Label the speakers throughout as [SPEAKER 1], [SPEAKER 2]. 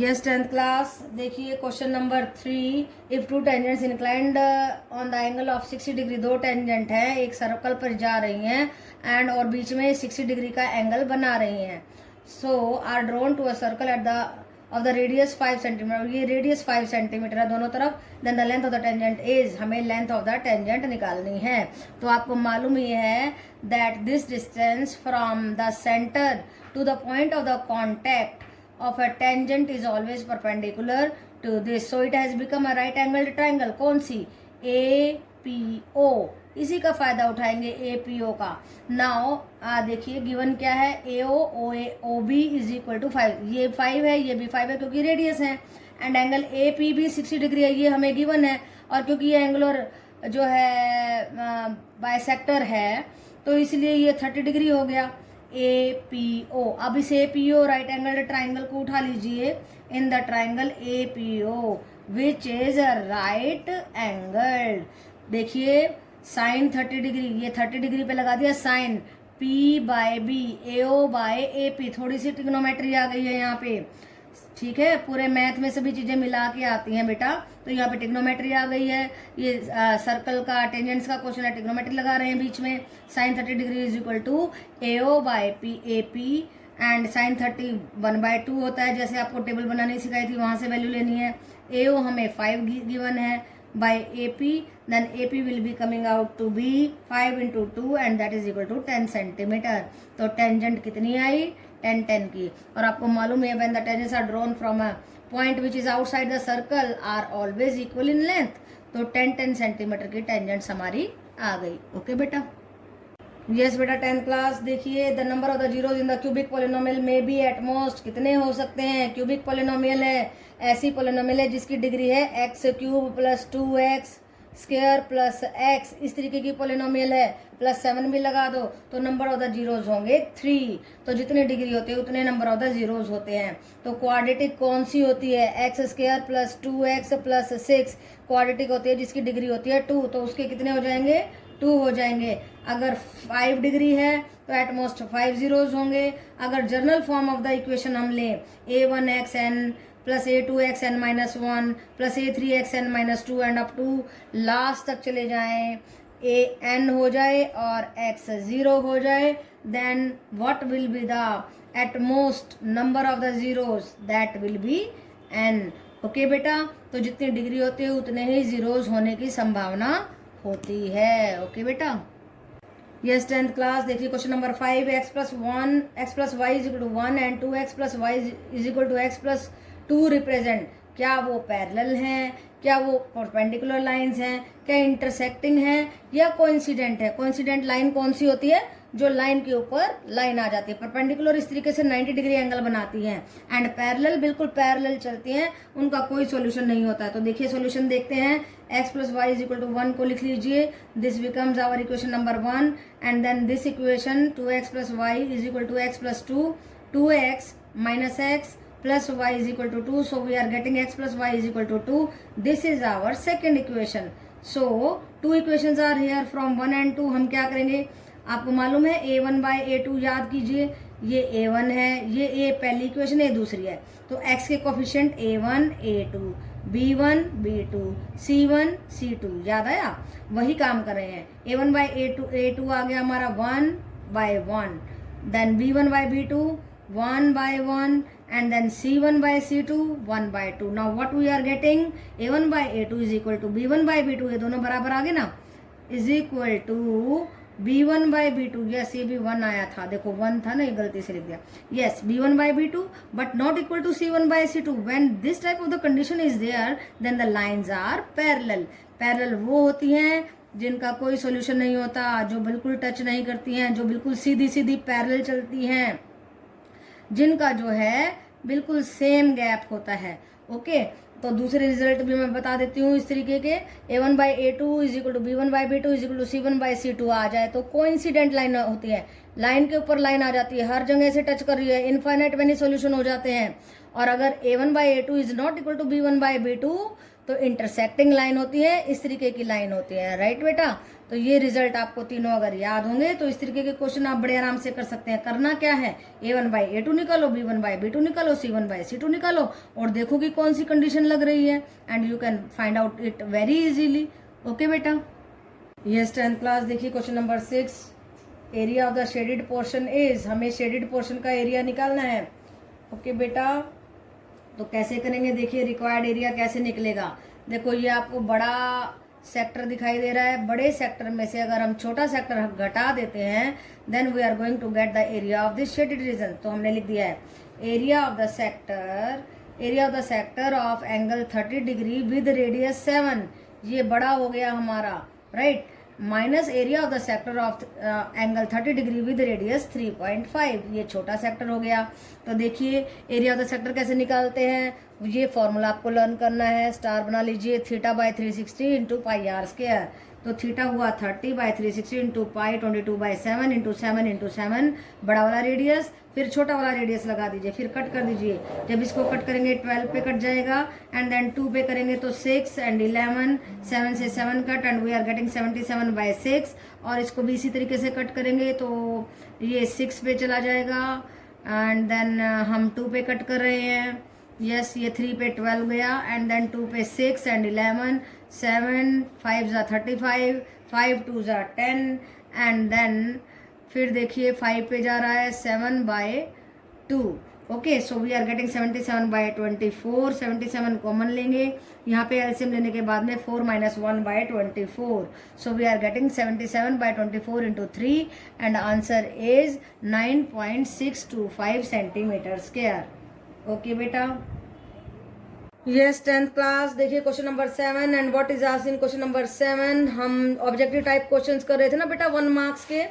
[SPEAKER 1] Yes 10th class देखिए question number 3। If two tangents inclined on the angle of 60 degree, दो tangent हैं एक circle पर जा रही हैं एंड और बीच में 60 डिग्री का एंगल बना रही हैं। So are drawn to a circle at the of the radius 5 centimetre, ये रेडियस 5 सेंटीमीटर है दोनों तरफ। Then the length of the tangent is, हमें लेंथ ऑफ द टेंजेंट निकालनी है। तो आपको मालूम ही है that this distance from the centre to the point of the contact of a tangent is always perpendicular to this, so it has become a right angled triangle। कौन सी? APO, इसी का फायदा उठाएंगे APO का। नाउ देखिए given क्या है, AO OB is equal to 5, ये 5 है ये भी 5 है क्योंकि रेडियस है, एंड एंगल AP भी 60 डिग्री है, ये हमें गिवन है। और क्योंकि ये एंगुलर जो है बाइसेक्टर है तो इसलिए ये 30 डिग्री हो गया। APO, अब इस APO राइट एंगल ट्राइंगल को उठा लीजिए। In the triangle APO which is a right angle, देखिए साइन 30 डिग्री, ये 30 डिग्री पे लगा दिया sign, P/B AO by AP, थोड़ी सी ट्रिग्नोमेट्री आ गई है यहाँ पे, ठीक है। पूरे मैथ में सभी चीजें मिला के आती हैं बेटा, तो यहाँ पे ट्रिग्नोमेट्री आ गई है। ये सर्कल का टेंजेंट्स का क्वेश्चन है, ट्रिग्नोमेट्री लगा रहे हैं बीच में। Sine 30 degree is equal to AO by AP and sine 30 1/2 होता है, जैसे आपको टेबल बनानी सिखाई थी वहां से वैल्यू लेनी है। AO हमें 5 गिवन है by AP, then AP will be coming out to be 5 into 2 and that is equal to 10 centimetre. तो टेंजेंट कितनी आई? 10 की। और आपको मालूम है when the tangents are drawn from a point which is outside the circle are always equal in length, तो 10 centimetre की tangents हमारी आ गई। ओके बेटा, यस बेटा 10th क्लास देखिए the number of the zeros in the cubic polynomial में B at most, कितने हो सकते हैं? क्यूबिक पोलिनोमियल है, ऐसी पोलिनोमियल है जिसकी डिग्री है x³ plus 2x square plus x, इस तरीके की पोलिनोमियल है। प्लस 7 भी लगा दो तो नंबर ऑफ द जीरोज होंगे 3। तो जितने डिग्री होते हैं उतने नंबर ऑफ द जीरोज होते हैं। तो क्वाड्रेटिक कौन सी होती है? x² plus 2x plus 6 quadratic होती है जिसकी डिग्री होती है 2, तो उसके कितने हो जाएंगे? 2 हो जाएंगे। अगर 5 डिग्री है तो एट मोस्ट 5 जीरोज होंगे। अगर general form of the equation हम लें A1xn plus A2xn minus 1 plus A3xn minus 2 and up to last तक चले जाएं, AN हो जाए और x 0 हो जाए, then what will be the at most number of the zeros? That will be n। Okay बेटा, तो जितनी डिग्री होती है उतने ही जीरोज होने की संभावना होती है। ओके बेटा, यस 10th क्लास देखिए question number 5। x plus y is equal to 1 and 2x plus y is equal to x plus 2 represent, क्या वो पैरेलल हैं, क्या वो परपेंडिकुलर लाइंस हैं, क्या इंटरसेक्टिंग हैं या कोइंसिडेंट है? कोइंसिडेंट लाइन कौन सी होती है? जो लाइन के ऊपर लाइन आ जाती है। परपेंडिकुलर इस तरीके से 90 डिग्री एंगल बनाती हैं, एंड पैरेलल बिल्कुल पैरेलल चलती हैं, उनका कोई सॉल्यूशन नहीं होता है। तो देखिए सॉल्यूशन देखते हैं। x plus y is equal to 1 को लिख लीजिए, this becomes our equation number 1 and then this equation 2x plus y is equal to x plus 2, 2x minus x plus y is equal to 2, so we are getting x plus y is equal to 2. This is our second equation. So two equations are here from 1 and 2। हम क्या करेंगे? आपको मालूम है A1 by A2 याद कीजिए, ये A1 है, ये A पहली इक्वेशन, ये दूसरी है। तो x के coefficient A1 A2 B1 B2 C1 C2, याद आया? वही काम कर रहे हैं। A1 by A2 आ गया हमारा 1 by 1, then B1 by B2 1 by 1 and then C1 by C2 1 by 2। now what we are getting? A1 by A2 is equal to B1 by B2, ये दोनों बराबर आ गए ना, is equal to B1 by B2। Yes ये भी 1 आया था, देखो 1 था ना, ये गलती से लिख दिया। Yes B1 by B2 but not equal to C1 by C2। when this type of the condition is there then the lines are parallel। Parallel वो होती हैं जिनका कोई सॉल्यूशन नहीं होता, जो बिल्कुल टच नहीं करती हैं, जो बिल्कुल सीधी सीधी पैरेलल चलती हैं, जिनका जो है बिल्कुल सेम गैप होता है। ओके, तो दूसरे रिजल्ट भी मैं बता देती हूँ इस तरीके के। A1 by A2 is equal to B1 by B2 is equal to C1 by C2 आ जाए तो कोइंसिडेंट लाइन होती है। लाइन के ऊपर लाइन आ जाती है, हर जगह से टच कर रही है, इनफाइनाइट मैनी सॉल्यूशन हो जाते हैं। और अगर a1/a2 is not equal to b1/b2 तो इंटरसेक्टिंग लाइन होती है, इस तरीके की लाइन होती है, राइट बेटा। तो ये रिजल्ट आपको तीनों अगर याद होंगे तो इस तरीके के क्वेश्चन आप बड़े आराम से कर सकते हैं। करना क्या है, a1/a2 निकालो, b1/b2 निकालो, c1/c2 निकालो और देखो कि कौन सी कंडीशन लग रही है, and you can find out it very easily. Okay बेटा। यस 10th क्लास, देखिए question number 6, area of the shaded portion is, हमें शेडेड पोर्शन का एरिया निकालना है। ओके बेटा, तो कैसे करेंगे, देखिए रिक्वायर्ड एरिया कैसे निकलेगा। देखो ये आपको बड़ा सेक्टर दिखाई दे रहा है, बड़े सेक्टर में से अगर हम छोटा सेक्टर घटा देते हैं then we are going to get the area of this shaded region. तो हमने लिख दिया है area of the sector of angle 30 degree with radius 7, ये बड़ा हो गया हमारा, right, minus area of the sector of angle 30 degree with radius 3.5, ये छोटा सेक्टर हो गया। तो देखिए एरिया ऑफ द सेक्टर कैसे निकालते हैं, ये फॉर्मूला आपको लर्न करना है, स्टार बना लीजिए, θ/360 इंटू पाई आर स्क्वायर। तो थीटा हुआ 30/360 इंटू पाई 22/7 इंटू 7 बड़ा वाला रेडियस, फिर छोटा वाला रेडियस लगा दीजिए, फिर कट कर दीजिए। जब इसको कट करेंगे 12 पे कट जाएगा, एंड देन 2 पे करेंगे तो 6 एंड 11, 7 से 7 cut, and we are getting 77/6। और इसको भी इसी तरीके से कट करेंगे तो ये 6 पे चला जाएगा, एंड देन हम 2 पे कट कर रहे हैं, यस ये 3 पे 12 गया, एंड देन 2 पे 6 एंड 11, 7 5 35, 5 2 10, एंड देन फिर देखिए 5 पे जा रहा है 7/2। Okay, so we are getting 77/24, 77 common लेंगे, यहाँ पे एलसीएम लेने के बाद में 4 - 1/24, so we are getting 77/24 into 3, and answer is 9.625 centimetre square. Okay बेटा। यस 10th क्लास, देखिए question number 7, and what is asked in question number 7। हम ऑब्जेक्टिव टाइप क्वेश्चंस कर रहे थे ना बेटा 1 मार्क्स के,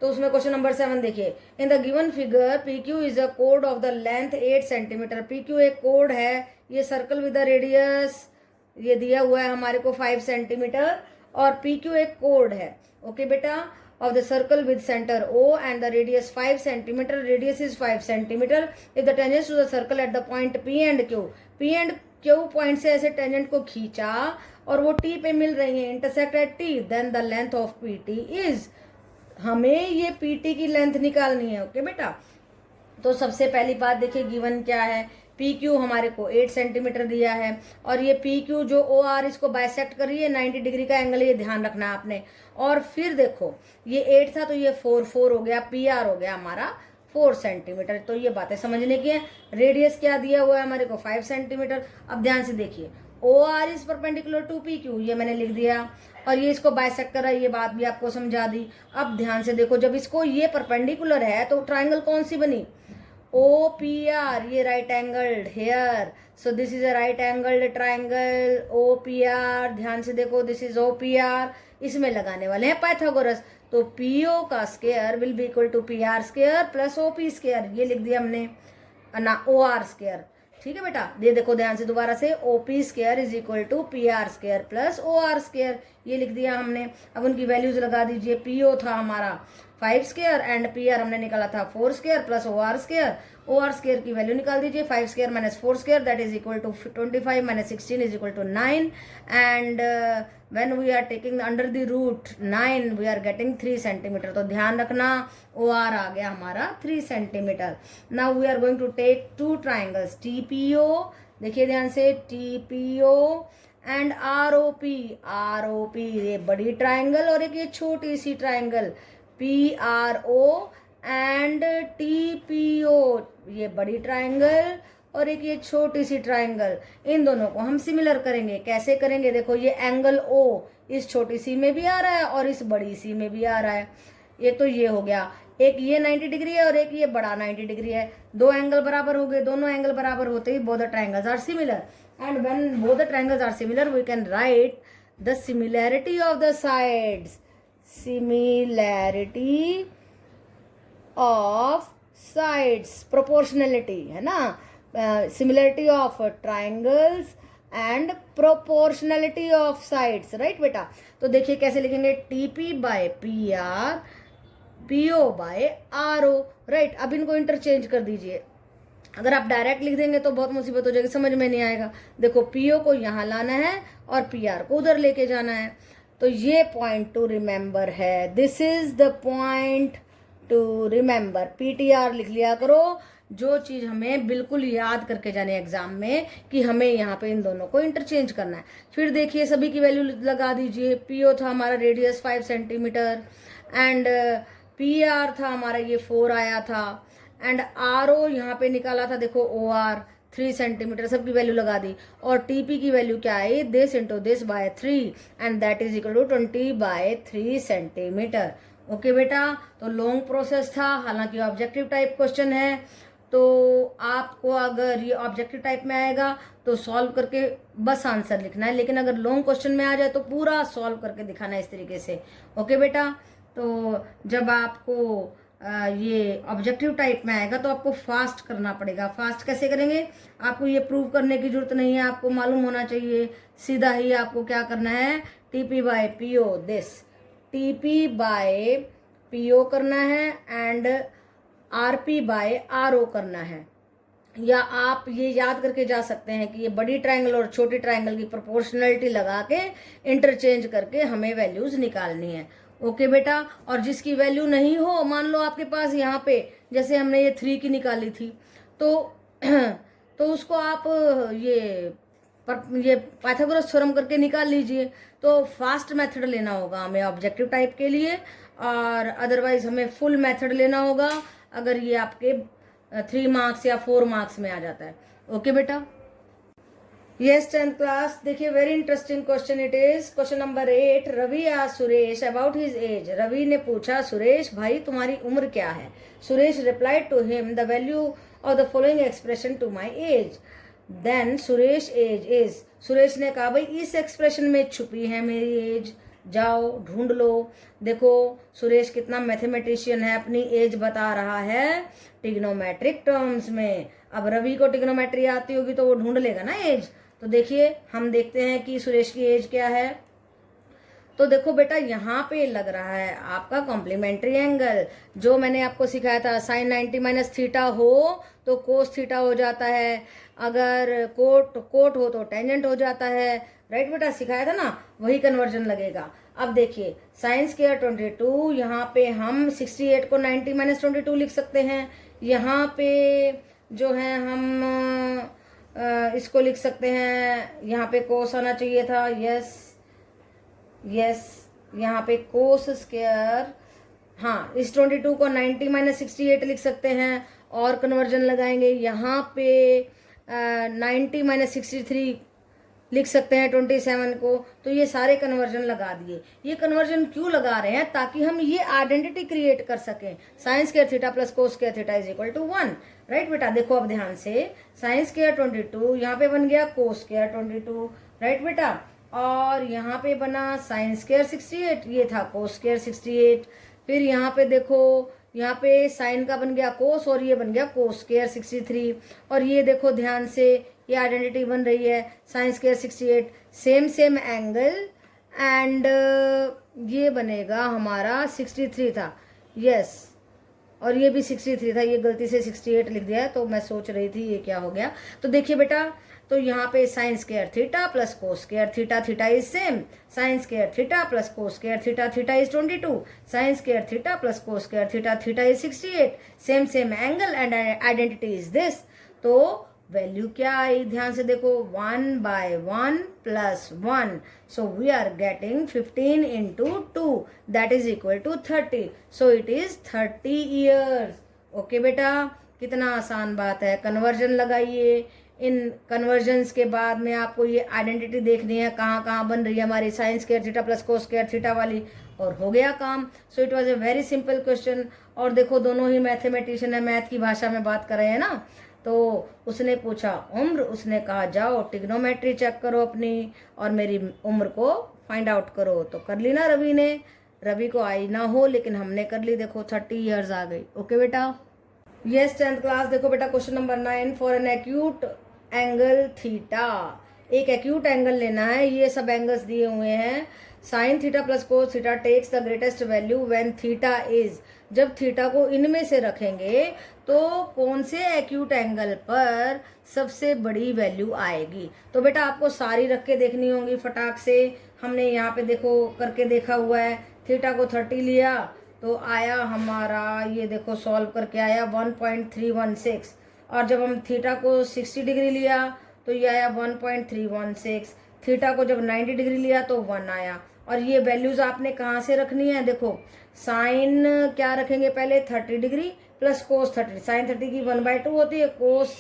[SPEAKER 1] तो उसमें क्वेश्चन नंबर 7 देखिए, in the given figure PQ is a code of the length 8 centimetre. PQ एक कोड है, ये सर्कल विद द रेडियस ये दिया हुआ है हमारे को 5 सेंटीमीटर, और PQ एक कोड है, ओके बेटा, of the circle with center O and the radius 5 centimeter, radius is 5 centimeter, if the tangents to the circle at the point P and Q point से ऐसे टेंजेंट को खींचा और वो T पे मिल रही है, intersect at T, then the length of PT is, हमें ये PT की लेंथ निकालनी है। ओके बेटा, तो सबसे पहली बात देखिए गिवन क्या है, PQ हमारे को 8 सेंटीमीटर दिया है, और ये PQ जो OR इसको बाइसेक्ट कर रही है 90 डिग्री का एंगल, ये ध्यान रखना है आपने। और फिर देखो ये 8 था तो ये 4 हो गया, PR हो गया हमारा 4 सेंटीमीटर। तो ये बातें समझने की है। रेडियस क्या दिया हुआ है हमारे को 5 सेंटीमीटर। अब ध्यान से देखिए OR is perpendicular to PQ, ये मैंने लिख दिया, और ये इसको बाइसेक्ट कर रहा है, ये बात भी आपको समझा दी। अब ध्यान से देखो, जब इसको ये परपेंडिकुलर है तो ट्राइंगल कौन सी बनी, OPR, ये right angled here, so this is a right angled triangle OPR। ध्यान से देखो, दिस इज OPR, इसमें लगाने वाले हैं पाइथागोरस, तो PO का square will be equal to PR square plus OP square, ये लिख दिया हमने ना OR स्क्वायर। ठीक है बेटा, ये देखो ध्यान से दोबारा से, OP square is equal to PR square plus OR square, ये लिख दिया हमने। अब उनकी वैल्यूज लगा दीजिए, PO था हमारा 5 स्क्वायर एंड PR हमने निकाला था 4 square plus OR square. OR square की वैल्यू निकाल दीजिए, 5 square minus 4 square that is equal to 25 minus 16 is equal to 9, and when we are taking under the root 9 we are getting 3 centimetre. तो ध्यान रखना OR आ गया हमारा 3 centimetre. Now we are going to take 2 triangles TPO, देखिए ध्यान से, TPO and ROP, ये बड़ी ट्राइंगल और एक ये छोटी सी ट्राइंगल PRO एंड TPO, ये बड़ी ट्राइंगल और एक ये छोटी सी ट्राइंगल। इन दोनों को हम सिमिलर करेंगे। कैसे करेंगे, देखो ये एंगल O इस छोटी सी में भी आ रहा है और इस बड़ी सी में भी आ रहा है। एक तो ये हो गया, एक ये 90 डिग्री है और एक ये बड़ा 90 डिग्री है, दो एंगल बराबर हो गए। दोनों एंगल बराबर होते ही both the triangles are similar, and when both the triangles are similar we can write the similarity of the sides, similarity of sides, proportionality है ना, similarity of triangles and proportionality of sides, right बेटा। तो देखिए कैसे लिखेंगे, TP by PR PO by RO, right. अब इनको interchange कर दीजिए। अगर आप डायरेक्ट लिख देंगे तो बहुत मुसीबत हो जाएगी, समझ में नहीं आएगा। देखो PO को यहाँ लाना है और PR को उधर लेके जाना है। तो ये पॉइंट टू रिमेंबर है, this is the point two remember. PTR लिख लिया करो, जो चीज हमें बिल्कुल याद करके जाने एग्जाम में कि हमें यहाँ पे इन दोनों को इंटरचेंज करना है। फिर देखिए सभी की वैल्यू लगा दीजिए। PO था हमारा रेडियस 5 सेंटीमीटर एंड PR था हमारा ये 4 आया था एंड RO यहाँ पे निकाला था, देखो OR 3 सेंटीमीटर, सबकी वैल्यू लगा दी। और TP की वैल्यू क्या आई, this into this by 3 and that is equal to 20/3 centimetre. Okay बेटा, तो लॉन्ग प्रोसेस था, हालांकि ऑब्जेक्टिव टाइप क्वेश्चन है। तो आपको अगर ये ऑब्जेक्टिव टाइप में आएगा तो सॉल्व करके बस आंसर लिखना है, लेकिन अगर लॉन्ग क्वेश्चन में आ जाए तो पूरा सॉल्व करके दिखाना है इस तरीके से। ओके बेटा, तो जब आपको ये ऑब्जेक्टिव टाइप में आएगा तो आपको फास्ट करना पड़ेगा। फास्ट कैसे करेंगे, आपको ये प्रूव करने की जरूरत नहीं है, आपको मालूम होना चाहिए। सीधा ही आपको क्या करना है, TP/PO दिस, TP/PO करना है एंड RP/RO करना है। या आप ये याद करके जा सकते हैं कि ये बड़ी ट्रायंगल और छोटी ट्रायंगल की प्रोपोर्शनलिटी लगा के इंटरचेंज करके हमें वैल्यूज निकालनी है। ओके बेटा, और जिसकी वैल्यू नहीं हो, मान लो आपके पास यहाँ पे जैसे हमने ये 3 की निकाली थी, तो तो उसको आप ये पाइथागोरस थ्योरम करके निकाल लीजिए। तो फास्ट मेथड लेना होगा हमें ऑब्जेक्टिव टाइप के लिए, और अदरवाइज हमें फुल मेथड लेना होगा अगर ये आपके 3 मार्क्स या 4 मार्क्स में आ जाता है। ओके बेटा, यस 10th क्लास, देखिए very interesting question it is. Question number 8, Ravi asked Suresh about his age. Ravi ने पूछा सुरेश भाई तुम्हारी उम्र क्या है। Suresh replied to him the value of the following expression to my age. Then Suresh age is, Suresh ने कहा भाई इस एक्सप्रेशन में छुपी है मेरी एज, जाओ ढूंढ लो। देखो सुरेश कितना मैथमेटिशियन है, अपनी एज बता रहा है टिग्नोमेट्रिक टर्म्स में। अब रवि को टिग्नोमेट्री आती होगी तो वो ढूंढ लेगा ना एज। तो देखिए हम देखते हैं कि सुरेश की एज क्या है। तो देखो बेटा यहाँ पे लग रहा है आपका कॉम्प्लीमेंट्री एंगल, जो मैंने आपको सिखाया था, साइन 90 माइनस थीटा हो तो कोस थीटा हो जाता है, अगर कोट हो तो टेंजेंट हो जाता है। राइट बेटा, सिखाया था ना, वही कन्वर्जन लगेगा। अब देखिए साइन स्क्वायर 22, यहाँ पे हम 68 को 90 माइनस 22 लिख सकते हैं। यहाँ पे जो है हम इसको लिख सकते हैं, यहाँ पे कोस आना चाहिए था, यस यस, यहाँ पे कोस स्क्वायर, हाँ इस 22 को 90 माइनस 68 लिख सकते हैं और कन्वर्जन लगाएंगे। यहाँ पे 90 माइनस 63 लिख सकते हैं 27 को। तो ये सारे कन्वर्जन लगा दिए। ये कन्वर्जन क्यों लगा रहे हैं, ताकि हम ये आइडेंटिटी क्रिएट कर सकें, sine square theta plus cos square theta is equal to 1। Right बेटा, देखो अब ध्यान से, साइन स्क्वायर 22 यहाँ पे बन गया कोस स्क्वायर 22। राइट बेटा, और यहाँ पे बना साइन स्क्वायर 68, ये था कोस स्क्वायर 68। फिर यहाँ पे देखो, यहाँ पे साइन का बन गया कोस और ये बन गया कोस स्क्वायर 63। और ये देखो ध्यान से, ये आइडेंटिटी बन रही है sine square 68, same angle and ये बनेगा हमारा 63 था, यस, और ये भी 63 था, ये गलती से 68 लिख दिया है, तो मैं सोच रही थी ये क्या हो गया। तो देखिए बेटा, तो यहाँ पे sine square theta plus cos square theta, theta is same, sine square theta plus cos square theta, theta is 22, sine square theta plus cos square theta, theta is 68, same angle and identity is this. तो value क्या आई, ध्यान से देखो, 1/1 प्लस 1, so we are getting 15 into 2 that is equal to 30, so it is 30 years. Okay बेटा, कितना आसान बात है। कन्वर्जन लगाइए, इन कन्वर्जन्स के बाद में आपको ये आइडेंटिटी देखनी है कहाँ कहाँ बन रही है हमारी sign square theta plus cos square theta वाली, और हो गया काम। So it was a very simple question. और देखो दोनों ही मैथमेटिशियन है, मैथ की भाषा में बात कर रहे हैं ना। तो उसने पूछा उम्र, उसने कहा जाओ टिग्नोमेट्री चेक करो अपनी और मेरी उम्र को फाइंड आउट करो। तो कर ली ना रवि ने, रवि को आई ना हो लेकिन हमने कर ली, देखो 30 ईयर्स आ गई। ओके बेटा, यस 10th क्लास, देखो बेटा question number 9, for an acute angle theta, एक एक्यूट एंगल लेना है, ये सब एंगल्स दिए हुए हैं। Sine theta plus cos theta takes the greatest value when theta is, जब थीटा को इनमें से रखेंगे तो कौन से एक्यूट एंगल पर सबसे बड़ी वैल्यू आएगी। तो बेटा आपको सारी रख के देखनी होंगी फटाक से। हमने यहाँ पे देखो करके देखा हुआ है, थीटा को 30 लिया तो आया हमारा, ये देखो सॉल्व करके आया 1.316, और जब हम थीटा को 60 डिग्री लिया तो ये आया 1.316, थीटा को जब 90 डिग्री लिया तो 1 आया। और ये वैल्यूज आपने कहाँ से रखनी है, देखो साइन क्या रखेंगे पहले 30 डिग्री प्लस कोस 30, साइन 30 की 1/2 होती है, कोस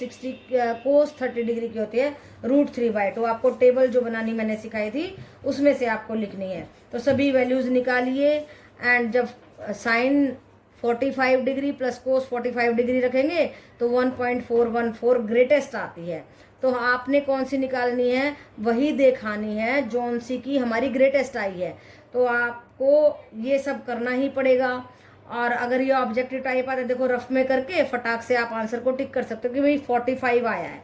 [SPEAKER 1] 30 डिग्री की होती है √3/2। आपको टेबल जो बनानी मैंने सिखाई थी उसमें से आपको लिखनी है। तो सभी वैल्यूज निकालिए, एंड जब sine 45 degree plus cos 45 degree रखेंगे तो 1.414 ग्रेटेस्ट आती है। तो आपने कौन सी निकालनी है, वही दिखानी है जौन सी की हमारी ग्रेटेस्ट आई है। तो आपको ये सब करना ही पड़ेगा। और अगर ये ऑब्जेक्टिव टाइप आता है, देखो रफ में करके फटाक से आप आंसर को टिक कर सकते हो कि भाई 45 आया है।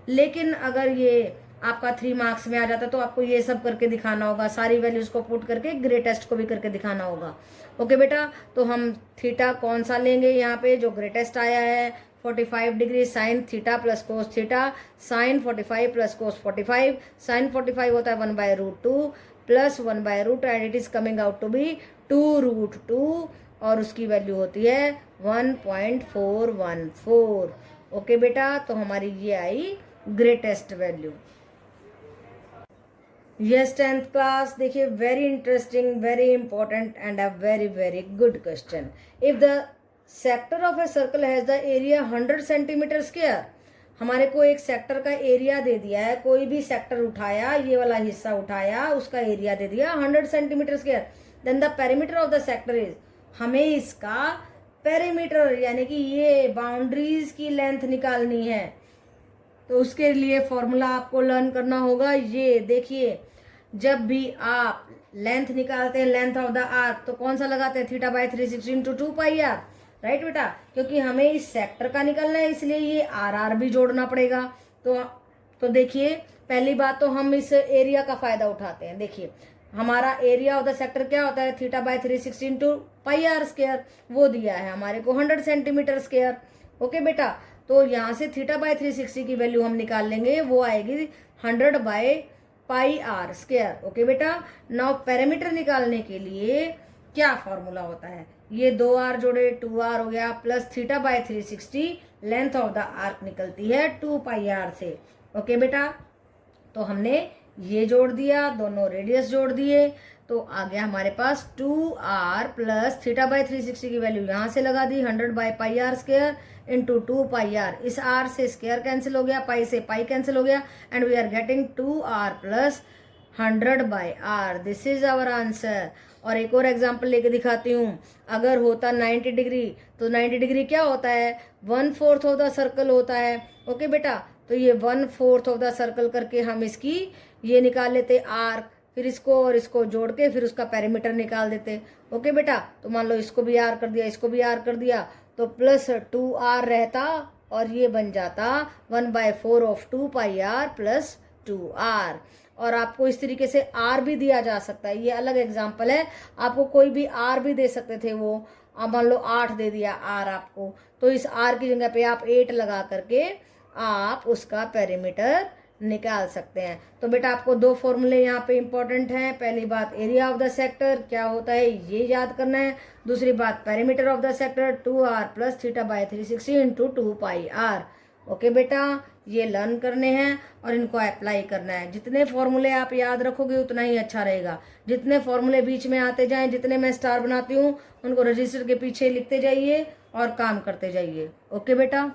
[SPEAKER 1] लेकिन अगर ये आपका 3 मार्क्स में आ जाता है तो आपको ये सब करके दिखाना होगा, सारी वैल्यूज को पुट करके ग्रेटेस्ट को भी करके दिखाना होगा। ओके बेटा, तो हम थीटा कौन सा लेंगे यहाँ पे जो ग्रेटेस्ट आया है, 45 degree sine theta plus cos theta, sine 45 plus cos 45, sine 45 होता है 1/√2 plus 1/√2 and it is coming out to be 2√2, और उसकी वैल्यू होती है 1.414। ओके बेटा, तो हमारी ये आई greatest value. Yes 10th class, देखिए very interesting, very important and a very very good question. If the sector of a circle has the area 100 centimetre square, हमारे को एक सेक्टर का एरिया दे दिया है, कोई भी सेक्टर उठाया, ये वाला हिस्सा उठाया, उसका एरिया दे दिया 100 centimetre square, then the perimeter of the sector is, हमें इसका पेरीमीटर यानी कि ये बाउंड्रीज की लेंथ निकालनी है। तो उसके लिए फॉर्मूला आपको लर्न करना होगा। ये देखिए, जब भी आप लेंथ निकालते हैं, लेंथ ऑफ द आर्क, तो कौन सा लगाते हैं, θ/360 × 2πr, राइट बेटा, क्योंकि हमें इस सेक्टर का निकलना है इसलिए ये RR भी जोड़ना पड़ेगा। तो देखिए पहली बात तो हम इस एरिया का फायदा उठाते हैं। देखिए हमारा एरिया ऑफ द सेक्टर क्या होता है, θ/360 × πr², वो दिया है हमारे को 100 सेंटीमीटर स्क्वायर। ओके बेटा, तो यहाँ से θ/360 की वैल्यू हम निकाल लेंगे, वो आएगी 100/πr²। ओके बेटा, नाउ पेरीमीटर निकालने के लिए क्या फॉर्मूला होता है, ये 2r जोड़े 2r हो गया, plus θ/360 length of the arc निकलती है 2πr से। ओके बेटा, तो हमने ये जोड़ दिया, दोनों रेडियस जोड़ दिए, तो आ गया हमारे पास 2r प्लस θ/360 की वैल्यू यहाँ से लगा दी 100/πr² इंटू 2πr, इस r से स्क्वायर कैंसिल हो गया, पाई से पाई कैंसिल हो गया, and we are getting 2r plus 100/r। This is our answer. और एक और एग्जांपल लेके दिखाती हूँ, अगर होता 90 डिग्री, तो 90 डिग्री क्या होता है, 1/4 ऑफ द सर्कल होता है। ओके बेटा, तो ये 1/4 ऑफ द सर्कल करके हम इसकी ये निकाल लेते आर्क, फिर इसको और इसको जोड़ के फिर उसका पेरीमीटर निकाल देते। ओके बेटा, तो मान लो इसको भी आर कर दिया, इसको भी आर कर दिया, तो प्लस 2r रहता और ये बन जाता 1/4 ऑफ 2πr प्लस 2r। और आपको इस तरीके से r भी दिया जा सकता है, ये अलग एग्जांपल है, आपको कोई भी r भी दे सकते थे वो, अब मान लो 8 दे दिया r आपको, तो इस r की जगह पे आप 8 लगा करके आप उसका पेरीमीटर निकाल सकते हैं। तो बेटा आपको 2 फॉर्मूले यहाँ पे इंपॉर्टेंट हैं। पहली बात एरिया ऑफ द सेक्टर क्या होता है ये याद करना है, दूसरी बात perimeter of the sector 2r plus θ/360 into 2πr। Okay बेटा, ये लर्न करने हैं और इनको अप्लाई करना है। जितने फॉर्मूले आप याद रखोगे उतना ही अच्छा रहेगा। जितने फॉर्मूले बीच में आते जाएं, जितने मैं स्टार बनाती हूँ उनको रजिस्टर के पीछे लिखते जाइए और काम करते जाइए। ओके बेटा।